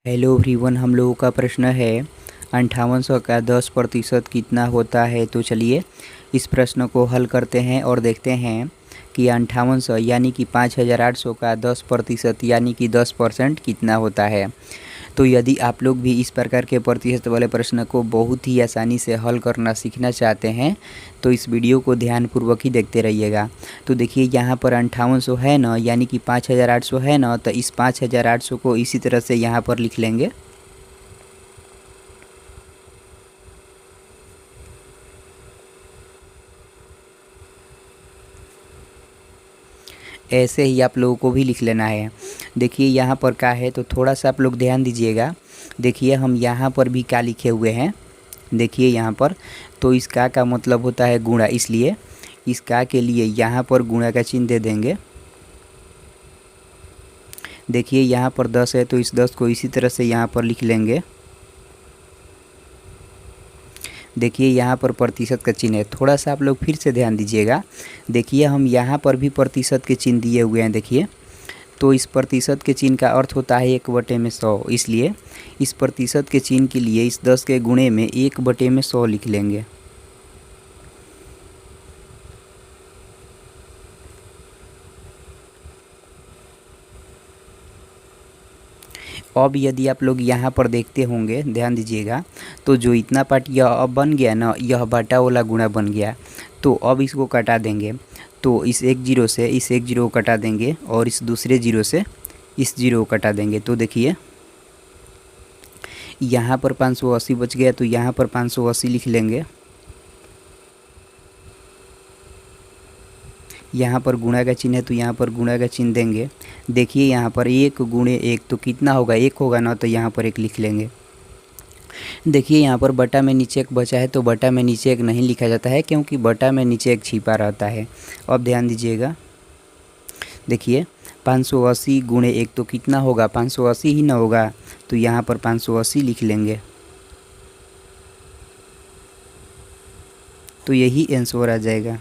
Hello everyone, हम लोगों का प्रश्न है 5800 का 10% कितना होता है। तो चलिए इस प्रश्न को हल करते हैं और देखते हैं कि 5800 यानी कि 5800 का 10% यानी कि 10% कितना होता है। तो यदि आप लोग भी इस प्रकार के प्रतिशत वाले प्रश्न को बहुत ही आसानी से हल करना सीखना चाहते हैं तो इस वीडियो को ध्यानपूर्वक ही देखते रहिएगा। तो देखिए यहाँ पर 5800 है ना, यानी कि 5800 है ना, तो इस 5800 को इसी तरह से यहाँ पर लिख लेंगे। ऐसे ही आप लोगों को भी लिख लेना है। देखिए यहाँ पर क्या है, तो थोड़ा सा आप लोग ध्यान दीजिएगा। देखिए हम यहाँ पर भी क्या लिखे हुए हैं, देखिए यहाँ पर, तो इस का मतलब होता है गुणा, इसलिए इस के लिए यहाँ पर गुणा का चिन्ह दे देंगे। देखिए यहाँ पर 10 है तो इस 10 को इसी तरह से यहाँ पर लिख लेंगे। देखिए यहाँ पर प्रतिशत का चिन्ह है, थोड़ा सा आप लोग फिर से ध्यान दीजिएगा। देखिए हम यहाँ पर भी प्रतिशत के चिन्ह दिए हुए हैं। देखिए तो इस प्रतिशत के चिन्ह का अर्थ होता है 1/100, इसलिए इस प्रतिशत के चिन्ह के लिए इस 10 के गुणे में 1/100 लिख लेंगे। अब यदि आप लोग यहाँ पर देखते होंगे, ध्यान दीजिएगा, तो जो इतना पार्ट यह अब बन गया ना, यह बटा वाला गुणा बन गया। तो अब इसको कटा देंगे, तो इस 1 जीरो से इस 1 जीरो को कटा देंगे और इस दूसरे जीरो से इस जीरो को कटा देंगे। तो देखिए यहाँ पर 580 बच गया, तो यहाँ पर 580 लिख लेंगे। यहाँ पर गुणा का चिन्ह है तो यहाँ पर गुणा का चिन्ह देंगे। देखिए यहाँ पर 1 गुणे 1 तो कितना होगा, 1 होगा ना, तो यहाँ पर 1 लिख लेंगे। देखिए यहाँ पर बटा में नीचे एक बचा है, तो बटा में नीचे एक नहीं लिखा जाता है क्योंकि बटा में नीचे एक छिपा रहता है। अब ध्यान दीजिएगा, देखिए 580 गुणे 1 तो कितना होगा, 580 ही ना होगा, तो यहाँ पर 580 लिख लेंगे। तो यही आंसर आ जाएगा।